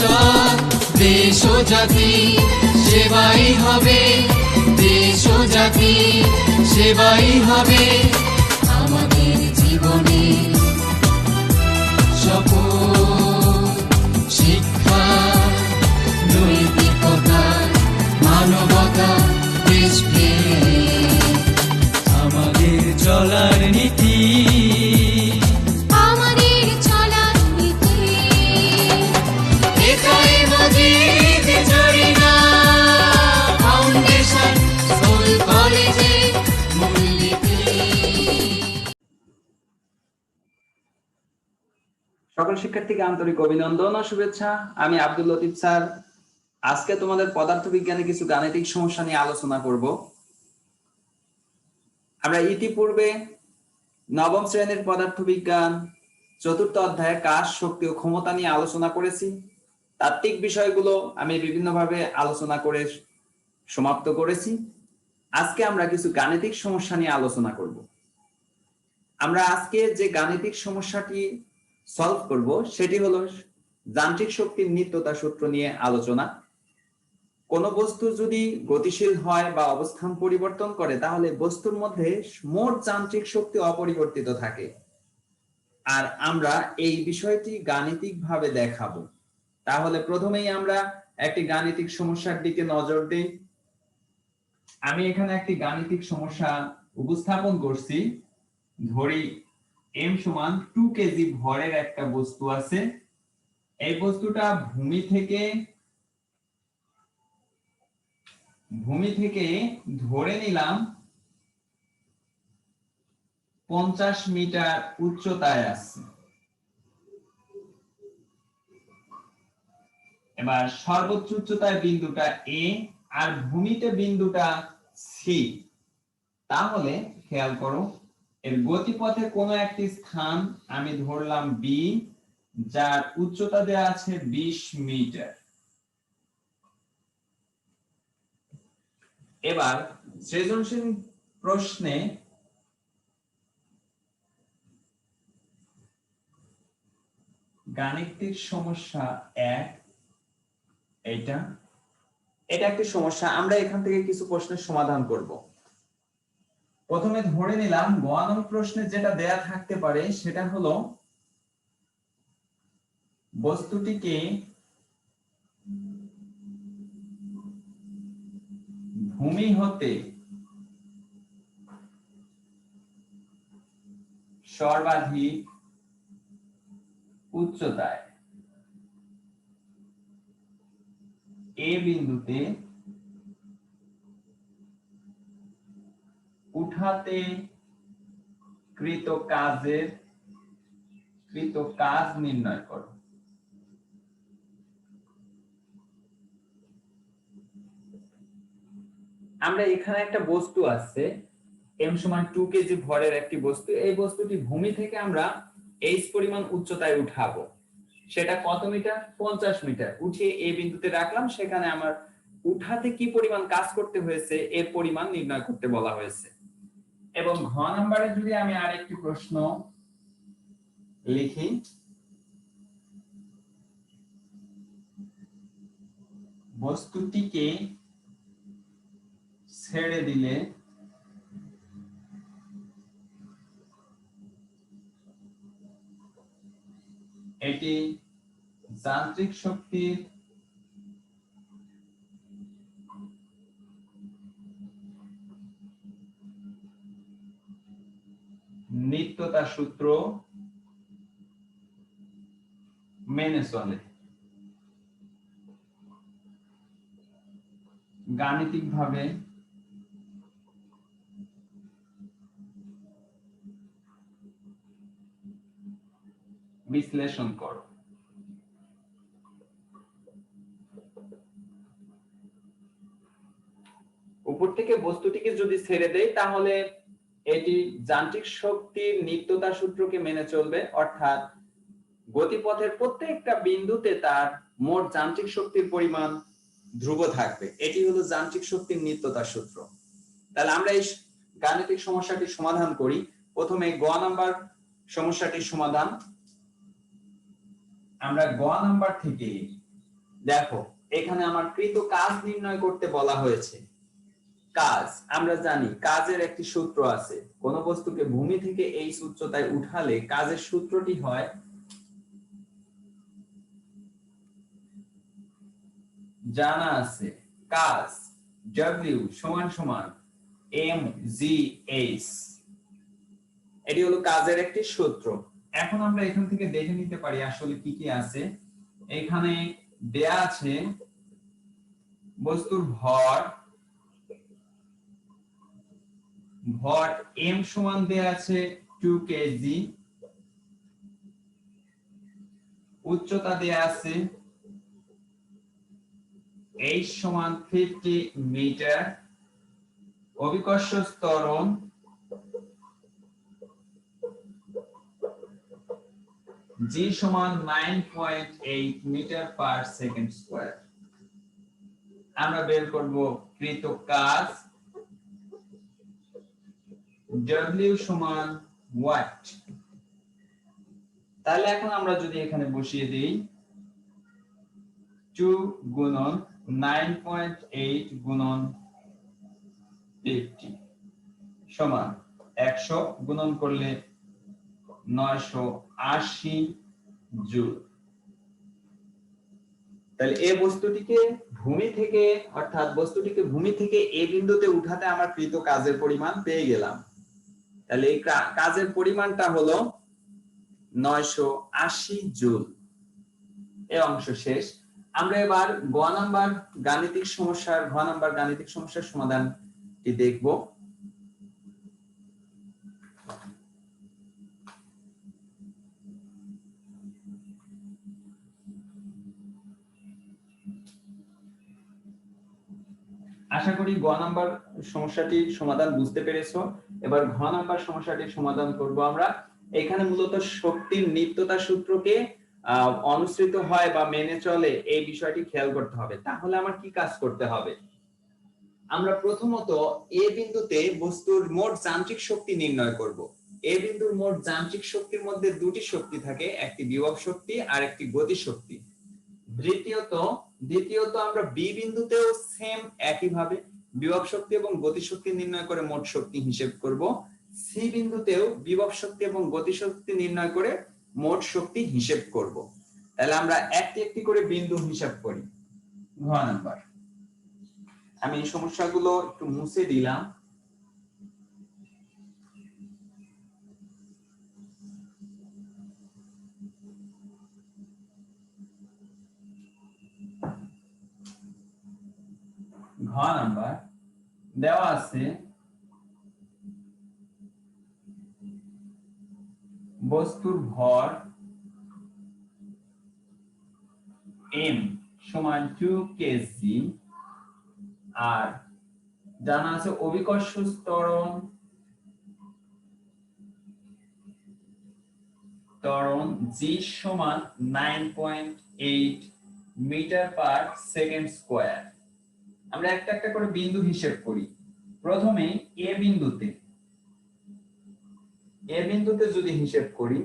ভবিষ্যৎ দেশ ও জাতি সেবাই হবে, দেশ ও জাতি সেবাই হবে আমাদের জীবনে শপথ। শিক্ষা, নৈতিকতা, মানবতা, দেশপ্রেম আমাদের চলার নীতি, আমাদের চলার নীতি। এটাই মজিদ জরিনা ফাউন্ডেশন স্কুল কলেজের মূলনীতি। সকল শিক্ষার্থীকে আন্তরিক অভিনন্দন ও শুভেচ্ছা। আমি আব্দুল লতিফ স্যার। আজকে তোমাদের পদার্থবিজ্ঞানে কিছু গাণিতিক সমস্যা নিয়ে আলোচনা করব। আমরা ইতিপূর্বে নবম শ্রেণীর পদার্থবিজ্ঞান চতুর্থ অধ্যায়ে কাজ, শক্তি ও ক্ষমতা নিয়ে আলোচনা করেছি। তাত্ত্বিক বিষয়গুলো আমি বিভিন্নভাবে আলোচনা করে সমাপ্ত করেছি। আজকে আমরা কিছু গাণিতিক সমস্যা নিয়ে আলোচনা করব। আমরা আজকে যে গাণিতিক সমস্যাটি সলভ করব সেটি হলো যান্ত্রিক শক্তির নিত্যতা সূত্র নিয়ে আলোচনা। কোন বস্তু যদি গতিশীল হয় বা অবস্থান পরিবর্তন করে তাহলে বস্তুর মধ্যে মোট যান্ত্রিক শক্তি অপরিবর্তিত থাকে। আর আমরা এই বিষয়টি গাণিতিকভাবে দেখাবো। তাহলে প্রথমেই আমরা একটি গাণিতিক সমস্যার দিকে নজর দেই। আমি এখানে একটি গাণিতিক সমস্যা উপস্থাপন করছি। ধরি m সমান 2 কেজি ভরের একটা বস্তু আছে। এই বস্তুটা ভূমি থেকে ধরে নিলাম 50 মিটার উচ্চতায় আছে। এবার সর্বোচ্চ উচ্চতার বিন্দুটা A আর ভূমিতে বিন্দুটা C। তাহলে খেয়াল করো, এর গতিপথে কোনো একটি স্থান আমি ধরলাম B, যার উচ্চতা দেয়া আছে 20 মিটার। এবার সৃজনশীল প্রশ্নে গাণিতিক সমস্যা 1, এটা একটি সমস্যা। আমরা এখান থেকে কিছু প্রশ্নের সমাধান করব। প্রথমে ধরে নিলাম গ নং প্রশ্নে যেটা দেয়া থাকতে পারে সেটা হলো বস্তুটিকে ভূমি হতে সর্বাধিক উচ্চতায় এ বিন্দুতে উঠাতে কৃত কাজ নির্ণয় করো। আমরা এখানে একটা বস্তু আছে m সমান 2 কেজি ভরের একটি বস্তু। এই বস্তুটি ভূমি থেকে আমরা h পরিমাণ উচ্চতায় উঠাবো। সেটা কত মিটার? 50 মিটার। উঠিয়ে এই বিন্দুতে রাখলাম। সেখানে আমার উঠাতে কি পরিমাণ কাজ করতে হয়েছে এর পরিমাণ নির্ণয় করতে বলা হয়েছে। এবং ঘ নম্বরে যদি আমি আরেকটি প্রশ্ন লিখি, বস্তুটিকে ছেড়ে দিলে এটি যান্ত্রিক শক্তির নিত্যতা সূত্র মেনে চলে। গাণিতিকভাবে বিশ্লেষণ করো। উপর থেকে বস্তুটিকে যদি ছেড়ে দেই তাহলে এটি যান্ত্রিক শক্তির নিত্যতা সূত্রকে মেনে চলবে, অর্থাৎ গতিপথের প্রত্যেকটা বিন্দুতে তার মোট যান্ত্রিক শক্তির পরিমাণ ধ্রুব থাকবে। এটি হলো যান্ত্রিক শক্তির নিত্যতা সূত্র। তাহলে আমরা এই গাণিতিক সমস্যাটি সমাধান করি। প্রথমে গ নাম্বার সমস্যাটির সমাধান। আমরা গ নাম্বার থেকে দেখো এখানে আমার কৃত কাজ নির্ণয় করতে বলা হয়েছে। কাজ আমরা জানি কাজের একটি সূত্র আছে, কোন বস্তুকে ভূমি থেকে এই উচ্চতায় উঠালে কাজের সূত্রটি হয় জানা আছে, কাজ W সমান সমান mgh। এটি হলো কাজের একটি সূত্র। এখন আমরা এখান থেকে দেখে নিতে পারি আসলে কি কি আছে। এখানে দেয়া আছে বস্তুর ভর m সমান দেয়া আছে 2 কেজি, উচ্চতা দেয়া আছে h সমান 50 মিটার, অভিকর্ষ ত্বরণ g সমান 9.8 মিটার পার সেকেন্ড স্কয়ার। আমরা বের করব কৃত কাজ W সমান ওয়াট। তাহলে এখন আমরা যদি এখানে বসিয়ে দেই 2 গুণন 9.8 গুণন 50 সমান 100 গুণন করলে 980 জুল। তাহলে এই বস্তুটিকে ভূমি থেকে অর্থাৎ বস্তুটিকে ভূমি থেকে এই বিন্দুতে উঠাতে আমরা কৃত কাজের পরিমাণ পেয়ে গেলাম। তাহলে এই কাজের পরিমাণটা হলো 980 জুল। এই অংশ শেষ। আমরা এবার ঘ নাম্বার গাণিতিক সমস্যার সমাধানটি দেখব। আশা করি গ নাম্বার সমস্যাটির সমাধান বুঝতে পেরেছো। এবার ঘ নাম্বার সমস্যাটির সমাধান করব আমরা। এখানে মূলত শক্তির নিত্যতা সূত্রকে অনুসৃত হয় বা মেনে চলে এই বিষয়টি খেয়াল করতে হবে। তাহলে আমার কি কাজ করতে হবে? আমরা প্রথমত এ বিন্দুতে বস্তুর মোট যান্ত্রিক শক্তি নির্ণয় করব। এ বিন্দুর মোট যান্ত্রিক শক্তির মধ্যে দুটি শক্তি থাকে, একটি বিভব শক্তি আর একটি গতি শক্তি। দ্বিতীয়ত আমরা বি বিন্দুতেও সেম একইভাবে বিভব শক্তি এবং গতি শক্তি নির্ণয় করে মোট শক্তি হিসেব করব। সি বিন্দুতেও বিভব শক্তি এবং গতি শক্তি নির্ণয় করে মোট শক্তি হিসেব করব। তাহলে আমরা একটি একটি করে বিন্দু হিসাব করি। ঘ নাম্বার, আমি এই সমস্যাগুলো একটু মুছে দিলাম। ঘ নাম্বার দেওয়া আছে বস্তুর ভর m সমান 2 কেজি আর জানা আছে অভিকর্ষ ত্বরণ g সমান 9.8 মিটার পার সেকেন্ড স্কয়ার। আমরা একটা একটা করে বিন্দু হিসেব করি। প্রথমে এ বিন্দুতে যদি হিসেব করি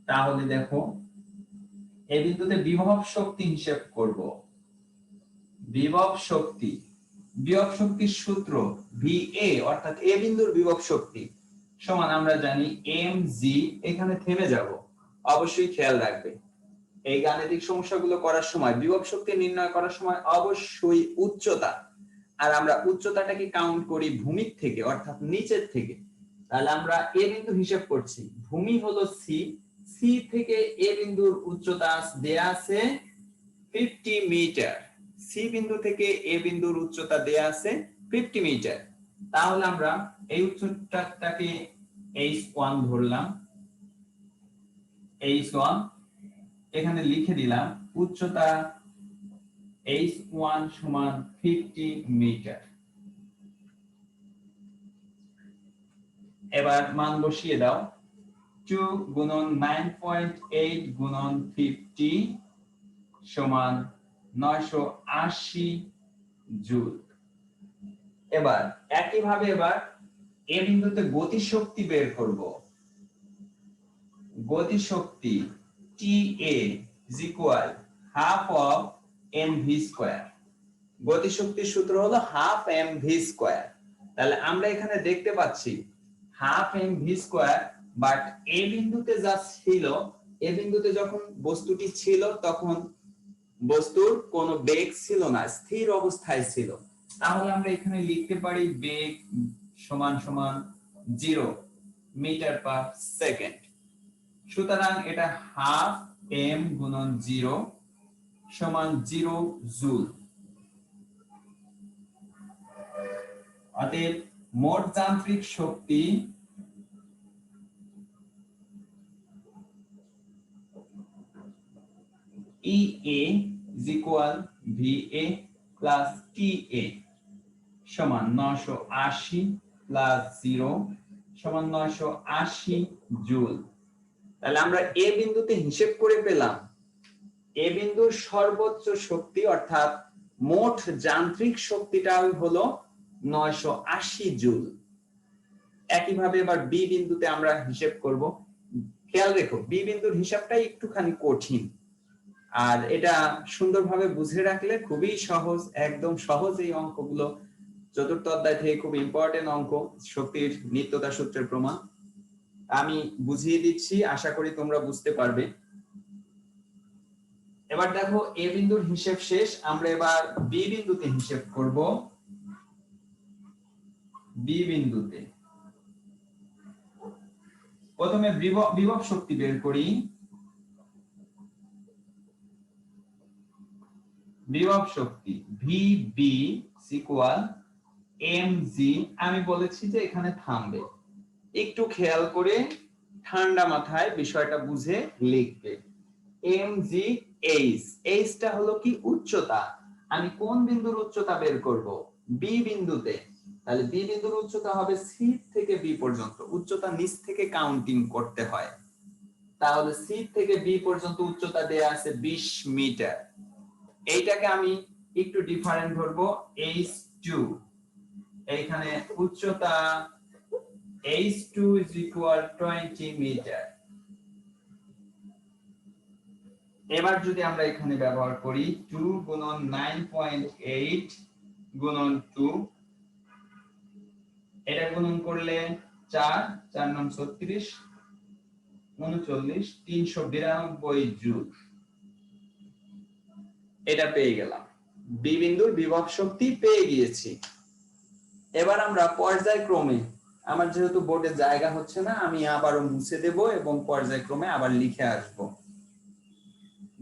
তাহলে দেখো এই বিন্দুতে বিভব শক্তি হিসেব করব। বিভব শক্তির সূত্র VA অর্থাৎ এ বিন্দুর বিভব শক্তি সমান আমরা জানি mg। এখানে থেমে যাব, অবশ্যই খেয়াল রাখবে এই গাণিতিক সমস্যাগুলো করার সময় বিভব শক্তি নির্ণয় করার সময় অবশ্যই উচ্চতা, আর আমরা উচ্চতাটাকে কাউন্ট করি ভূমির থেকে অর্থাৎ নিচের থেকে। তাহলে আমরা এ বিন্দু হিসেব করছি, ভূমি হলো সি থেকে এ বিন্দুর উচ্চতা দেয়া আছে 50 মিটার। সি বিন্দু থেকে এ বিন্দুর উচ্চতা দেয়া আছে 50 মিটার। তাহলে আমরা এই উচ্চতাটাকে h1 ধরলাম, h1 এখানে লিখে দিলাম, উচ্চতা h1 সমান 50 মিটার। এবার মান বসিয়ে দাও, 2 গুণন 9.8 গুণন 50 সমান 980 জুল। এবার একইভাবে এবার এ বিন্দুতে গতি শক্তি বের করব। গতি শক্তি TA is equal half of mv square. গতিশক্তির সূত্র হলো হাফ mv স্কয়ার। তাহলে আমরা এখানে দেখতে পাচ্ছি হাফ mv স্কয়ার, বাট এ বিন্দুতে যা ছিল, এ বিন্দুতে যখন বস্তুটি ছিল তখন বস্তুর কোনো বেগ ছিল না, স্থির অবস্থায় ছিল। তাহলে আমরা এখানে লিখতে পারি বেগ সমান সমান 0 মিটার পার সেকেন্ড। সুতরাং এটা হাফ m গুণন 0 সমান 0 জুল। অতএব মোট যান্ত্রিক শক্তি EA is equal VA plus TA সমান 980 প্লাস 0 সমান 980 জুল। তাহলে আমরা এ বিন্দুতে হিসেব করে পেলাম এ বিন্দুর সর্বোচ্চ শক্তি অর্থাৎ মোট যান্ত্রিক শক্তিটা হলো 980 জুল। একইভাবে এবার বি বিন্দুতে আমরা হিসেব করব। খেয়াল রেখো বি বিন্দুর হিসাবটা একটুখানি কঠিন, আর এটা সুন্দরভাবে বুঝে রাখলে খুবই সহজ, একদম সহজ। এই অঙ্কগুলো চতুর্থ অধ্যায় থেকে খুব ইম্পর্টেন্ট অঙ্ক, শক্তির নিত্যতা সূত্রের প্রমাণ। আমি বুঝিয়ে দিচ্ছি, আশা করি তোমরা বুঝতে পারবে। এবার দেখো এ বিন্দুর হিসেব শেষ, আমরা এবার বি বিন্দুতে হিসেব করব। বি বিন্দুতে প্রথমে বিভব শক্তি বের করি। বিভব শক্তি VB ইকুয়াল mg। আমি বলেছি যে এখানে থামবে, একটু খেয়াল করে ঠান্ডা মাথায় বিষয়টা বুঝে লিখবে। mg h টা হলো কি উচ্চতা। আমি কোন বিন্দুর উচ্চতা বের করব? বি বিন্দুতে। তাহলে বি বিন্দুর উচ্চতা হবে সি থেকে বি পর্যন্ত। উচ্চতা নিচ থেকে কাউন্টিং করতে হয়। তাহলে সি থেকে বি পর্যন্ত উচ্চতা দেয়া আছে 20 মিটার। এইটাকে আমি একটু ডিফারেন্ট ধরবো, h2। এইখানে উচ্চতা h2 is equal 20 মিটার। এবার যদি আমরা এখানে ব্যবহার করি 2 গুণন 9.8 গুণন 2, এটা গুণন করলে 4 4 9 36 39 392 জুল। এটা পেয়ে গেলাম, বি বিন্দুর বিভব শক্তি পেয়ে গিয়েছি। এবার আমরা পর্যায়ক্রমে, আমার যেহেতু বোর্ডে জায়গা হচ্ছে না, আমি আবারও মুছে দেব এবং পর্যায়ক্রমে আবার লিখে আসব।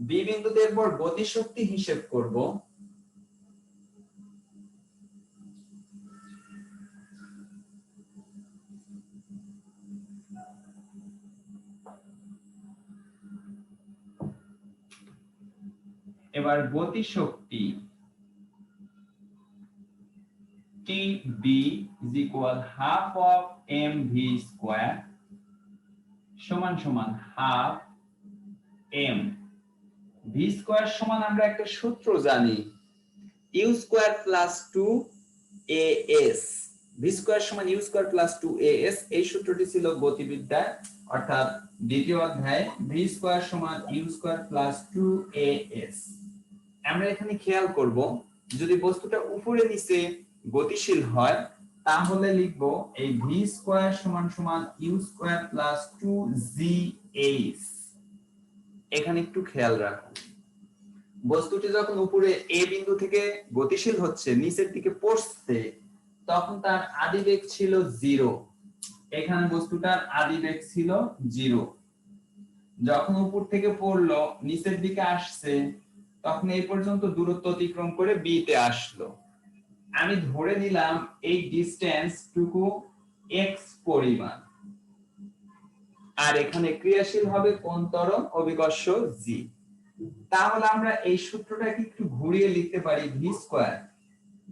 বি বিন্দুতে এরপর গতিশক্তি হিসেব করব। এবার গতিশক্তি TB is equal half of mv square সমান সমান half m v square সমান আমরা একটা সূত্র জানি, u square plus 2as। v square সমান u square plus 2as, এই সূত্রটি ছিল গতিবিদ্যায়, অর্থাৎ দ্বিতীয় অধ্যায়ে v square সমান u square plus 2as। আমরা এখানে খেয়াল করব, যদি বস্তুটা উপরে নিচে গতিশীল হয় তাহলে লিখব এই v স্কয়ার সমান সমান u স্কয়ার প্লাস 2gh। এখানে একটু খেয়াল রাখো, বস্তুটি যখন উপরে এ বিন্দু থেকে গতিশীল হচ্ছে, নিচের দিকে পড়ছে, তখন তার আদিবেগ ছিল 0। এখানে বস্তুটার আদিবেগ ছিল 0। যখন উপর থেকে পড়লো নিচের দিকে আসছে, তখন এই পর্যন্ত দূরত্ব অতিক্রম করে বি তে আসলো। আমি ধরে নিলাম এই ডিসটেন্স টুকু x পরিমাণ, আর এখানে ক্রিয়াশীল হবে কোন ত্বরণ অভিকর্ষ g। তাহলে আমরা এই সূত্রটাকে একটু ঘুরিয়ে লিখতে পারি v স্কয়ার।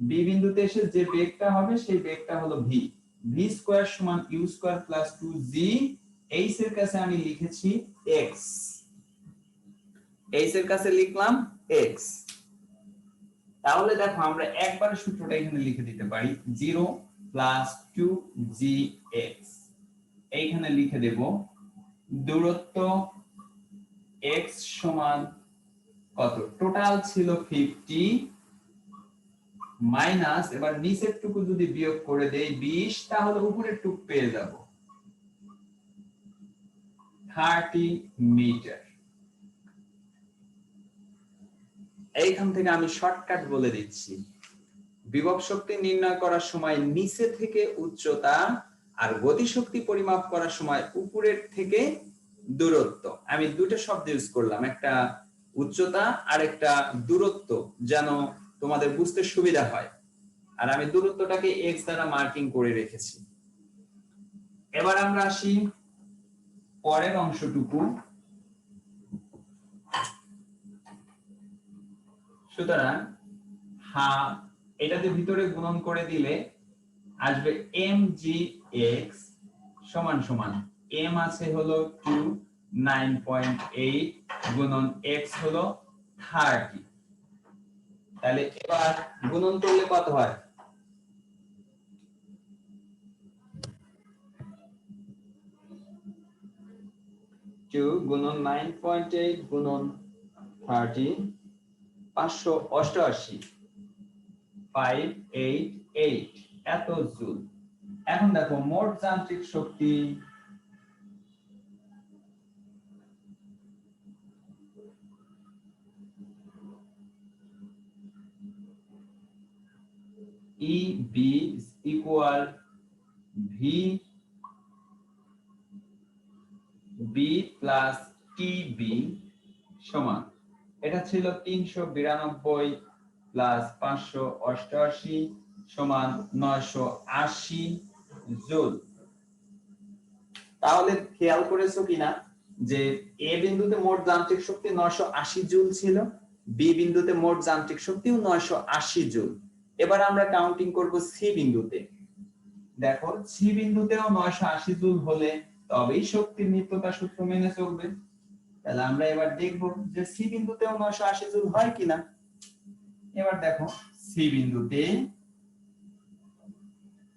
বি বিন্দুতে এসে যে বেগটা হবে সেই বেগটা হলো v। v স্কয়ার সমান u square plus 2g। h এর কাছে আমি লিখেছি x, h এর কাছে লিখলাম x। তাহলে দেখো আমরা একবারে সূত্রটা এখানে লিখে দিতে পারি, 0 প্লাস 2gx। এইখানে লিখে দেব দূরত্ব x সমান কত টোটাল ছিল 50 মাইনাস এবার নিচের টুকু যদি বিয়োগ করে দেই 20 তাহলে উপরের টুকু পেয়ে যাব 30 মিটার। এইখান থেকে আমি শর্টকাট বলে দিচ্ছি, বিভব শক্তি নির্ণয় করার সময় নিচে থেকে উচ্চতা আর গতিশক্তি পরিমাপ করার সময় উপরের থেকে দূরত্ব। আমি দুটো শব্দ ইউজ করলাম, একটা উচ্চতা আর একটা দূরত্ব, যেন তোমাদের বুঝতে সুবিধা হয়। আর আমি দূরত্বটাকে x দ্বারা মার্কিং করে রেখেছি। এবার আমরা আসি পরের অংশটুকু। সুতরাং এটাতে ভিতরে গুণন করে দিলে আসবে mgx সমান সমান m আছে হলো 2 9.8 গুণন x হলো 30। তাহলে এবার গুণন করলে কত হয়? 2 গুণন 9.8 গুণন 30 588 588 এত জুল। এখন দেখো মোট যান্ত্রিক শক্তি EB equal VB plus TB সমান, এটা ছিল 392 প্লাস 588 সমান 980 জুল। তাহলে খেয়াল করেছো কিনা যে এ বিন্দুতে মোট যান্ত্রিক শক্তি 980 জুল ছিল, বি বিন্দুতে মোট যান্ত্রিক শক্তিও 980 জুল। এবার আমরা কাউন্টিং করব সি বিন্দুতে। দেখো সি বিন্দুতেও 980 জুল হলে তবেই শক্তির নিত্যতা সূত্র মেনে চলবে। তাহলে আমরা এবার দেখব যে সি বিন্দুতেও 980 জুল হয় কিনা। এবার দেখো সি বিন্দুতে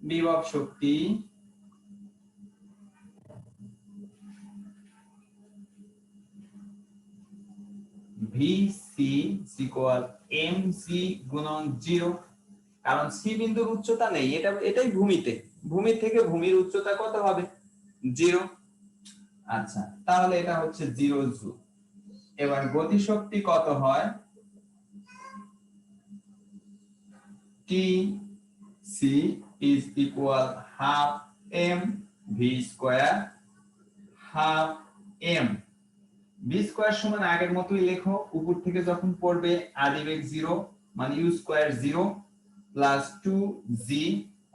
বিভব শক্তি VC equal mc গুণন 0, কারণ সি বিন্দুর উচ্চতা নেই, এটাই ভূমিতে, ভূমি থেকে ভূমির উচ্চতা কত হবে? 0। আচ্ছা, তাহলে এটা হচ্ছে 0 জুল। এবার গতিশক্তি কত হয়? TC is equal half m v square, half m v square সমান আগের মতই লেখো, উপর থেকে যখন পড়বে আদিবেগ 0 মানে u স্কয়ার 0 প্লাস 2g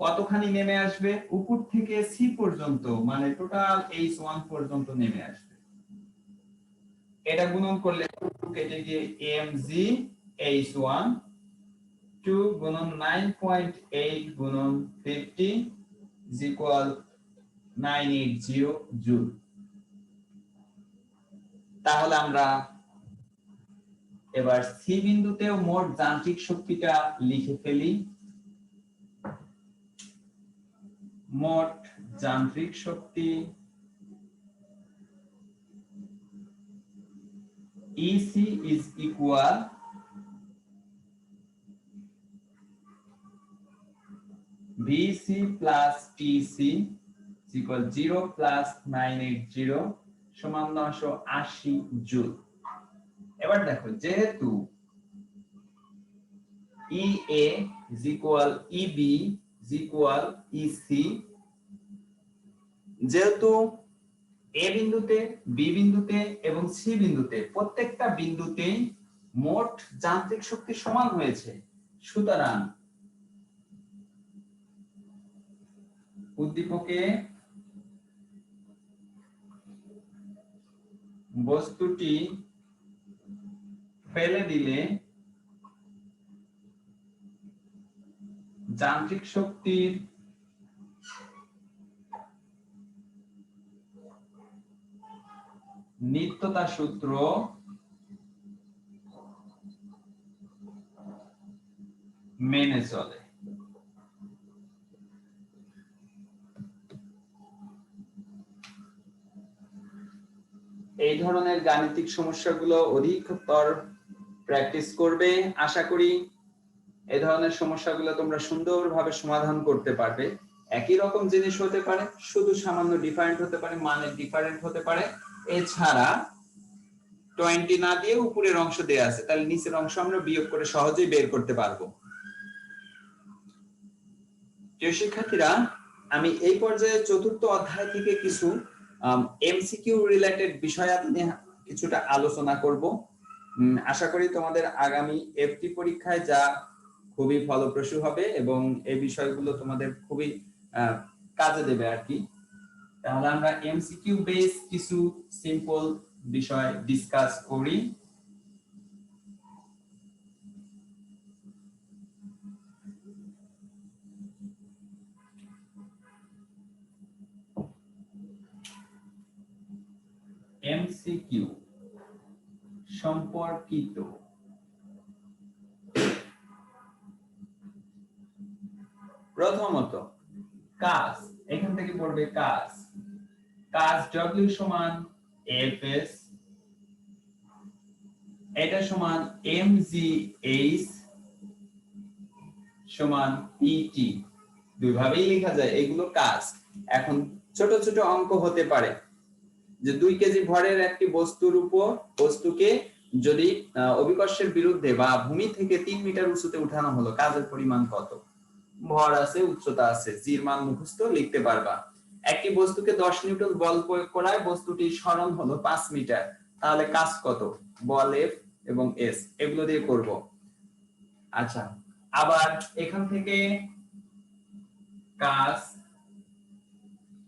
কতখানি নেমে আসবে? উপর থেকে c পর্যন্ত মানে টোটাল h1 পর্যন্ত নেমে আসবে। এটা গুণন করলে কেটে গিয়ে mg h1 2 গুণন 9.8 গুণন 50 is equal 980 জুল। তাহলে আমরা এবার সি বিন্দুতেও মোট যান্ত্রিক শক্তিটা লিখে ফেলি। মোট যান্ত্রিক শক্তি EC is equal VC plus TC is equal 0 plus 980 সমান 980 জুল। এবার দেখো যেহেতু EA is equal EB is equal EC, যেহেতু এ বিন্দুতে, বি বিন্দুতে এবং সি বিন্দুতে প্রত্যেকটা বিন্দুতেই মোট যান্ত্রিক শক্তি সমান হয়েছে, সুতরাং উদ্দীপকে বস্তুটি ফেলে দিলে যান্ত্রিক শক্তির নিত্যতা সূত্র মেনে চলে। এই ধরনের গাণিতিক সমস্যাগুলো অধিকতর প্র্যাকটিস করবে। আশা করি এই ধরনের সমস্যাগুলো তোমরা সুন্দরভাবে সমাধান করতে পারবে। একই রকম জিনিস হতে পারে, শুধু সামান্য ডিফারেন্ট হতে পারে, মানে ডিফারেন্ট হতে পারে। এছাড়া 20 না দিয়ে উপরের অংশ দেয়া আছে, তাহলে নিচের অংশ আমরা বিয়োগ করে সহজেই বের করতে পারবো। প্রিয় শিক্ষার্থীরা, আমি এই পর্যায়ে চতুর্থ অধ্যায় থেকে কিছু এমসিকিউ রিলেটেড বিষয়াদি নিয়ে কিছুটা আলোচনা করব। আশা করি তোমাদের আগামী এফটি পরীক্ষায় যা খুবই ফলপ্রসূ হবে এবং এই বিষয়গুলো তোমাদের খুবই কাজে দেবে আর কি। তাহলে আমরা এমসিকিউ বেস কিছু সিম্পল বিষয় ডিসকাস করি। এমসিকিউ সম্পর্কিত প্রথমত কাজ, এখান থেকে পড়বে কাজ। কাজ W সমান Fs, এটা সমান mgh সমান PT। দুইভাবেই লেখা যায়, এগুলো কাজ। এখন ছোট ছোট অঙ্ক হতে পারে যে 2 কেজি ভরের একটি বস্তুকে যদি অভিকর্ষের বিরুদ্ধে বা ভূমি থেকে 3 মিটার উঁচুতে উঠানো হলো, কাজের পরিমাণ কত? ভর আছে, উচ্চতা আছে, জির মান মুখস্থ লিখতে পারবা। একটি বস্তুকে 10 নিউটন বল প্রয়োগ করায় বস্তুটির সরণ হলো 5 মিটার, তাহলে কাজ কত? বল F এবং S, এগুলো দিয়ে করব। আচ্ছা, আবার এখান থেকে কাজ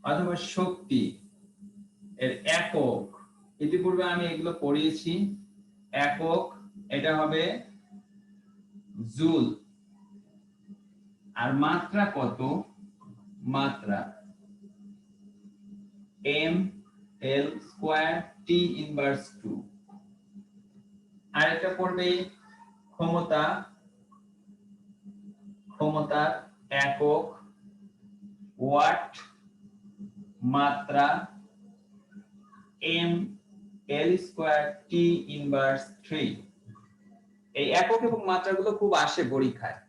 অথবা শক্তি এর একক, ইতিপূর্বে আমি এগুলো পড়িয়েছি। একক এটা হবে জুল, আর মাত্রা কত? মাত্রা ml স্কয়ার t ইনভার্স 2। আর এটা পড়বে ক্ষমতা, ক্ষমতার একক ওয়াট, মাত্রা ml স্কয়ার t ইনভার্স 3। এই একক এবং মাত্রাগুলো খুব আসে পরীক্ষায়।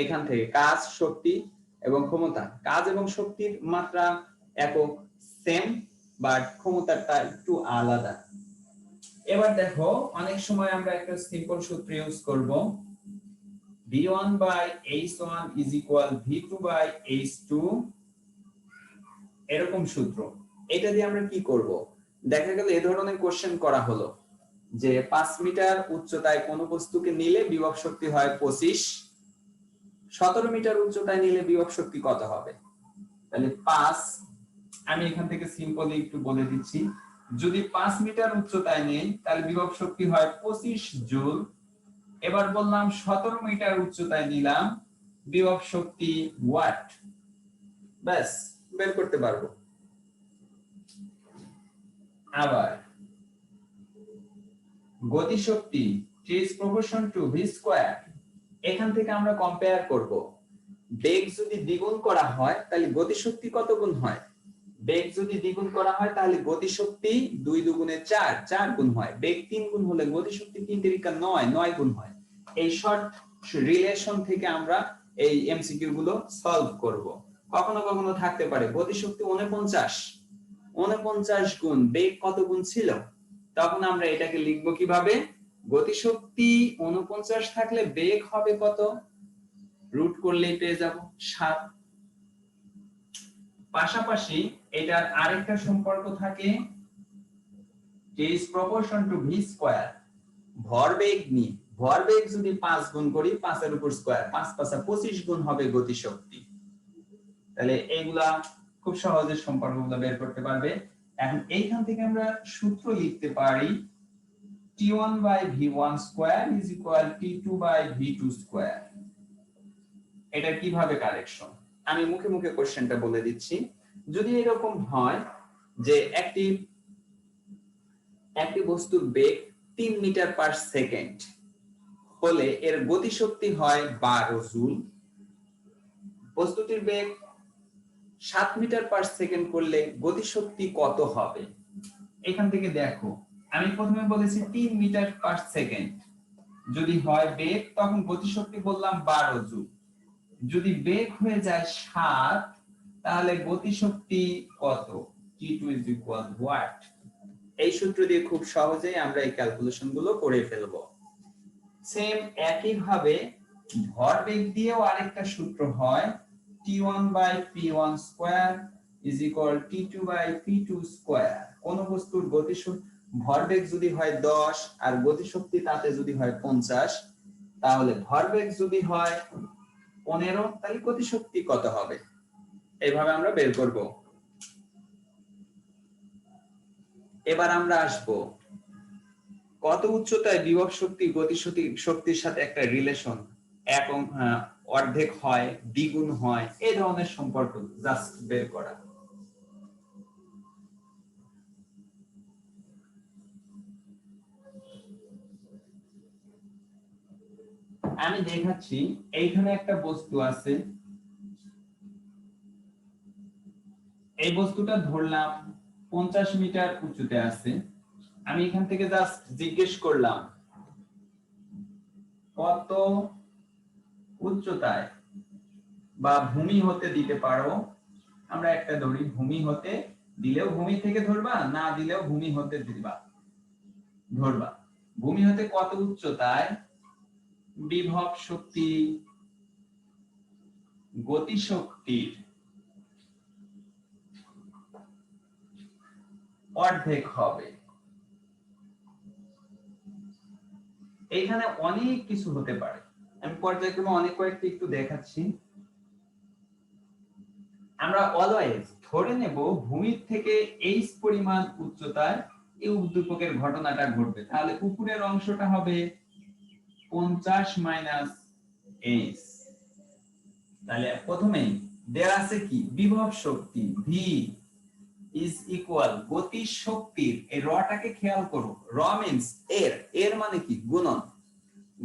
এখান থেকে কাজ, শক্তি এবং ক্ষমতা। কাজ এবং শক্তির মাত্রা একক সেম, বাট ক্ষমতাটা একটু আলাদা। এবার দেখো, অনেক সময় আমরা একটা সিম্পল সূত্র ইউজ করব, v1 by h1 is equal v2 by h2, এরকম সূত্র। এটা দিয়ে আমরা কি করব? দেখা গেল এই ধরনের কোশ্চেন করা হলো যে 5 মিটার উচ্চতায় কোন বস্তুকে নিলে বিভব শক্তি হয় 25, 17 মিটার উচ্চতায় নিলে বিভব শক্তি কত হবে? তাহলে 5, আমি এখান থেকে সিম্পলি একটু বলে দিচ্ছি, যদি 5 মিটার উচ্চতায় নেই তাহলে বিভব শক্তি হয় 25 জুল। এবার বললাম 17 মিটার উচ্চতায় নিলাম, বিভব শক্তি ওয়াট। ব্যাস, বের করতে পারবো। আবার গতিশক্তি T is proportion to v square, এখান থেকে আমরা কম্পেয়ার করব। বেগ যদি দ্বিগুণ করা হয় তাহলে গতিশক্তি কত গুণ হয়? বেগ যদি দ্বিগুণ করা হয় তাহলে গতিশক্তি 2 দুগুণে 4, 4 গুণ হয়। বেগ 3 গুণ হলে গতিশক্তি 3 তিরিকা 9, 9 গুণ হয়। এই শর্ট রিলেশন থেকে আমরা এই এমসিকিউ গুলো সলভ করব। কখনো কখনো থাকতে পারে গতিশক্তি 49 গুণ, বেগ কত গুণ ছিল? তখন আমরা এটাকে লিখব কিভাবে? গতিশক্তি 49 থাকলে বেগ হবে কত? রুট করলেই পেয়ে যাব 7। পাশাপাশি এটার আরেকটা সম্পর্ক থাকে T is proportion to v square, ভরবেগ নিয়ে। ভরবেগ যদি 5 গুণ করি, 5 এর উপর স্কয়ার, 5 5 25 গুণ হবে গতিশক্তি। তাহলে এইগুলা খুব সহজে সম্পর্কগুলো বের করতে পারবে। এখন এইখান থেকে আমরা সূত্র লিখতে পারি T1 by v1 square is equal T2 by v2 square. এটা কিভাবে কারেকশন? আমি মুখে মুখে কোশ্চেনটা বলে দিচ্ছি। যদি এরকম হয় যে একটি বস্তুর বেগ 3 মিটার পার সেকেন্ড হলে এর গতিশক্তি হয় 12 জুল। বস্তুটির বেগ 7 মিটার পার সেকেন্ড করলে গতিশক্তি কত হবে? এখান থেকে দেখো, আমি প্রথমে বলেছি 3 মিটার পার সেকেন্ড, যদি হয় বেগ তখন গতিশক্তি বললাম 12 জুল। যদি বেগ হয়ে যায় 7 তাহলে গতিশক্তি কত? T2 is equal what? এই সূত্র দিয়ে খুব সহজেই আমরা এই ক্যালকুলেশন গুলো করে ফেলবো। সেম একই ভাবে ভরবেগ দিয়েও আরেকটা সূত্র হয় T1 by P1 square is equal T2 by P2 square। কোন বস্তুর ভরবেগ যদি হয় 10 আর গতিশক্তি তাতে যদি হয় 50, তাহলে ভরবেগ যদি হয় 15 তাহলে গতিশক্তি কত হবে? এইভাবে আমরা বের করব। এবার আমরা আসব কত উচ্চতায় বিভব শক্তি শক্তির সাথে একটা রিলেশন, অর্ধেক হয়, দ্বিগুণ হয়, এই ধরনের সম্পর্ক জাস্ট বের করা। আমি দেখাচ্ছি এইখানে একটা বস্তু আছে, এই বস্তুটা ধরলাম 50 মিটার উঁচুতে আছে। আমি এখান থেকে জাস্ট জিজ্ঞেস করলাম কত উচ্চতায়, বা ভূমি হতে দিতে পারো, আমরা একটা ধরি ভূমি হতে, দিলেও ভূমি থেকে ধরবা, না দিলেও ভূমি হতে ধরবা। ভূমি হতে কত উচ্চতায় বিভব শক্তি গতিশক্তির অর্ধেক হবে? এইখানে অনেক কিছু হতে পারে, আমি পর্যায়ক্রমে অনেক কয়েকটি একটু দেখাচ্ছি। আমরা অলওয়েজ ধরে নেব ভূমির থেকে h পরিমাণ উচ্চতায় এই উদ্দীপকের ঘটনাটা ঘটবে, তাহলে উপরের অংশটা হবে 50 মাইনাস h। তাহলে প্রথমেই দেয়া আছে কি? বিভব শক্তি v is equal গতি শক্তির, এই রটাকে খেয়াল করো, র মিন্স এর মানে কি? গুণন।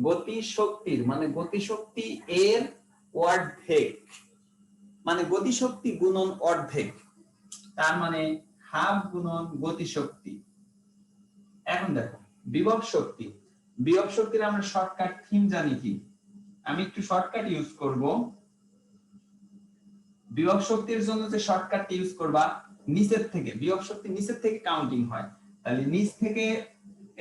গতি শক্তির মানে গতিশক্তি এর অর্ধেক, মানে গতিশক্তি গুণন অর্ধেক, তার মানে হাফ গুণন গতিশক্তি। এখন দেখো বিভব শক্তির আমরা শর্টকাট থিম জানি কি? আমি একটু শর্টকাট ইউজ করব। বিভব শক্তির জন্য যে শর্টকাট ইউজ করবা, নিচের থেকে, বিভব শক্তি নিচের থেকে কাউন্টিং হয়, তাহলে নিচ থেকে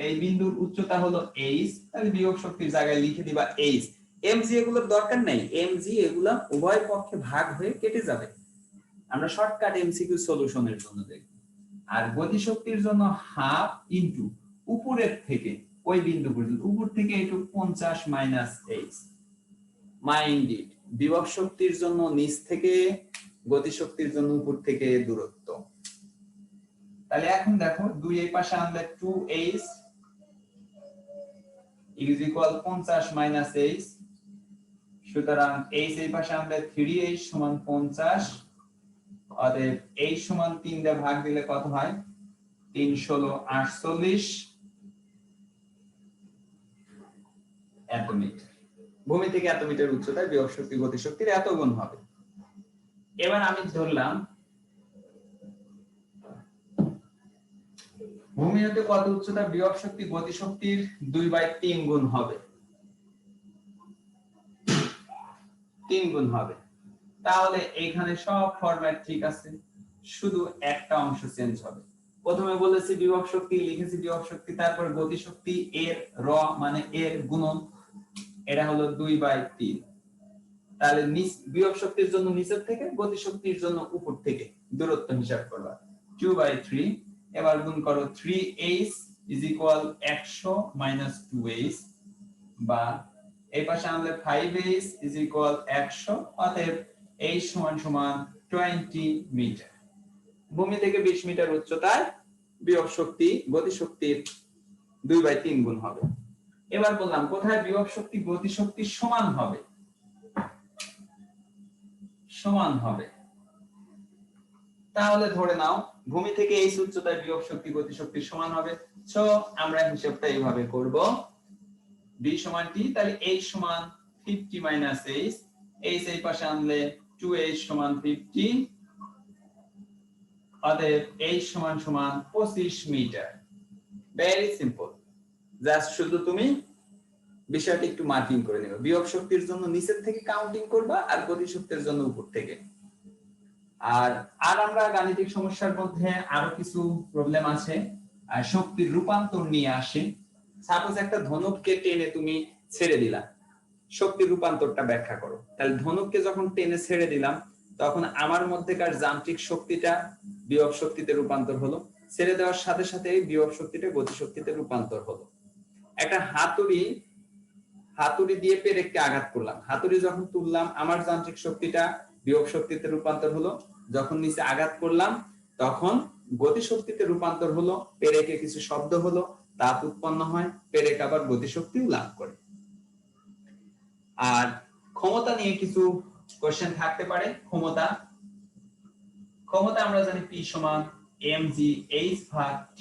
এই বিন্দুর উচ্চতা হলো h, তাহলে বিভব শক্তির জায়গায় লিখে দিবা h। mg এগুলোর দরকার নাই, mg এগুলা উভয় পক্ষে ভাগ হয়ে কেটে যাবে, আমরা শর্টকাট এমসিকিউ সলিউশনের জন্য দেখব। আর গতিশক্তির জন্য হাফ ইনটু উপরের থেকে ওই বিন্দু পর্যন্ত, উপর থেকে একটু 50 মাইনাস h। মাইন্ডেড বিভব শক্তির জন্য নিচ থেকে, গতিশক্তির জন্য উপর থেকে দূরত্ব। তাহলে এখন দেখো 2 এই পাশে আনলে 2h is equal 50 minus h, সুতরাং h এই পাশে আনলে 3h সমান 50, অতএব h সমান 3 দিয়ে ভাগ দিলে কত হয়? 3 16 48 এত মিটার। ভূমি থেকে এত মিটার উচ্চতায় বিভব শক্তি গতিশক্তির এত গুণ হবে। এবার আমি ধরলাম ভূমি হতে কত উচ্চতা বিভব শক্তি গতিশক্তির 2/3 গুণ হবে, 3 গুণ হবে। তাহলে এখানে সব ফরম্যাট ঠিক আছে, শুধু একটা অংশ চেঞ্জ হবে। প্রথমে বলেছি বিভব শক্তি, লিখেছি বিভব শক্তি, তারপর গতিশক্তি এর র মানে এর গুণন, এটা হলো 2/3। তাহলে বিভব শক্তির জন্য নিচের থেকে, গতিশক্তির জন্য উপর থেকে দূরত্ব হিসাব করবা 2/3। এবার গুণ করো 3h is equal 100 minus 2h, বা এই পাশে আনলে 5h is equal 100, অতএব h সমান সমান 20 মিটার। ভূমি থেকে 20 মিটার উচ্চতায় বিভব শক্তি গতিশক্তির 2/3 গুণ হবে। এবার বললাম কোথায় বিভব শক্তি গতিশক্তির সমান হবে? তাহলে ধরে নাও ভূমি থেকে এই উচ্চতায় বিভব শক্তি গতিশক্তির সমান হবে। সো আমরা হিসাবটা এইভাবে করব, b সমান t, তাহলে h সমান 50 মাইনাস h, h এই পাশে আনলে 2h সমান 50, অতএব h সমান সমান 25 মিটার। ভেরি সিম্পল, জাস্ট শুধু তুমি বিষয়টা একটু মার্কিং করে নেবে। বিভব শক্তির জন্য নিচের থেকে কাউন্টিং করবা, আর গতি শক্তির জন্য উপর থেকে। আর আমরা গাণিতিক সমস্যার মধ্যে আরো কিছু প্রবলেম আছে, আর শক্তির রূপান্তর নিয়ে আসে। সাপোজ একটা ধনুককে টেনে তুমি ছেড়ে দিলা, শক্তির রূপান্তরটা ব্যাখ্যা করো। তাহলে ধনুককে যখন টেনে ছেড়ে দিলাম, তখন আমার মধ্যেকার যান্ত্রিক শক্তিটা বিভব শক্তিতে রূপান্তর হলো, ছেড়ে দেওয়ার সাথে সাথে বিভব শক্তিটা গতি শক্তিতে রূপান্তর হলো। একটা হাতুড়ি দিয়ে পেরেককে আঘাত করলাম, হাতুড়ি যখন তুললাম আমার যান্ত্রিক শক্তিটা বিভব শক্তিতে রূপান্তর হলো, যখন নিচে আঘাত করলাম তখন গতি শক্তিতে রূপান্তর হলো, পেরেকে কিছু শব্দ হলো, তাপ উৎপন্ন হয়, পেরেক আবার গতি শক্তিও লাভ করে। আর ক্ষমতা নিয়ে কিছু কোশ্চেন থাকতে পারে। ক্ষমতা আমরা জানি P সমান mgh ভাগ T।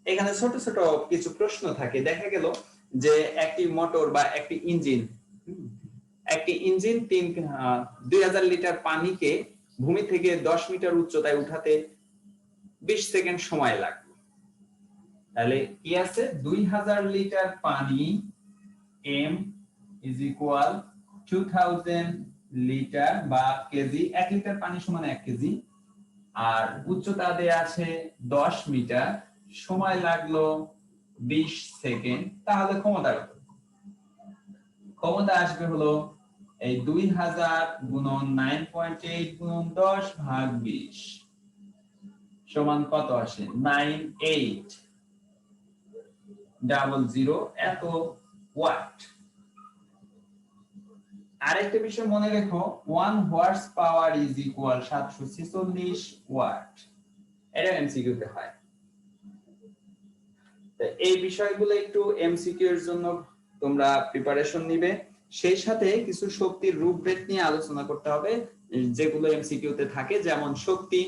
এখানে ছোট ছোট কিছু প্রশ্ন থাকে। দেখা গেল যে একটি মোটর বা একটি ইঞ্জিন 2000 লিটার পানিকে ভূমি থেকে 10 মিটার উচ্চতায় উঠাতে 20 সেকেন্ড সময় লাগবে। তাহলে কি আছে, 2000 লিটার পানি m is equal 2000 লিটার বা কেজি, 1 লিটার পানি সমান 1 কেজি, আর উচ্চতা দেয়া আছে 10 মিটার, সময় লাগলো 20 সেকেন্ড। তাহলে ক্ষমতা আসবে হলো এই 2000 গুণন 9.8 গুণন 10 ভাগ 20 সমান কত আসে, 9800 এত ওয়াট। আরেকটা বিষয় মনে রেখো, 1 horse power is equal 746 watt. এটা এমসিকিউ তে হয়। তো এই বিষয়গুলো একটু এমসিকিউ এর জন্য তোমরা প্রিপারেশন নিবে। সেই সাথে কিছু শক্তির রূপভেদ নিয়ে আলোচনা করতে হবে, যেগুলো এমসিকিউ তে থাকে। যেমন শক্তি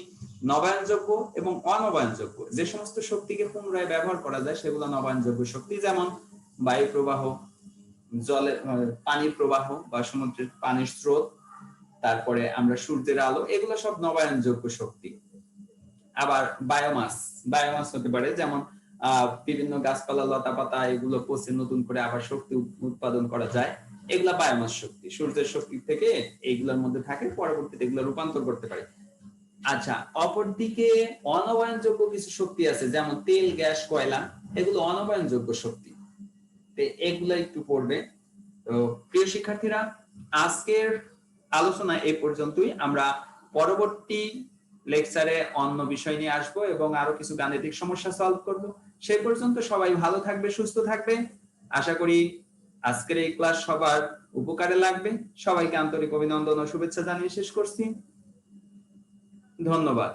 নবায়নযোগ্য এবং অনবায়নযোগ্য। যে সমস্ত শক্তিকে পুনরায় ব্যবহার করা যায় সেগুলো নবায়নযোগ্য শক্তি, যেমন বায়ু প্রবাহ, পানির প্রবাহ বা সমুদ্রের পানির স্রোত, তারপরে আমরা সূর্যের আলো, এগুলো সব নবায়নযোগ্য শক্তি। আবার বায়োমাস হতে পারে, যেমন বিভিন্ন গাছপালা লতাপাতা এগুলো পচে নতুন করে আবার শক্তি উৎপাদন করা যায়, এগুলা বায়োমাস শক্তি। সূর্যের শক্তি থেকে এইগুলোর মধ্যে থাকে, পরবর্তীতে এগুলো রূপান্তর করতে পারে। আচ্ছা, অপরদিকে অনবায়নযোগ্য কিছু শক্তি আছে, যেমন তেল, গ্যাস, কয়লা, এগুলো অনবায়নযোগ্য শক্তি। এগুলো একটু পড়বে। তো প্রিয় শিক্ষার্থীরা, আজকের আলোচনা এই পর্যন্তই। আমরা পরবর্তী লেকচারে অন্য বিষয় নিয়ে আসবো এবং আরো কিছু গাণিতিক সমস্যা সলভ করব। সেই পর্যন্ত সবাই ভালো থাকবে, সুস্থ থাকবে। আশা করি আজকের এই ক্লাস সবার উপকারে লাগবে। সবাইকে আন্তরিক অভিনন্দন ও শুভেচ্ছা জানিয়ে শেষ করছি। ধন্যবাদ।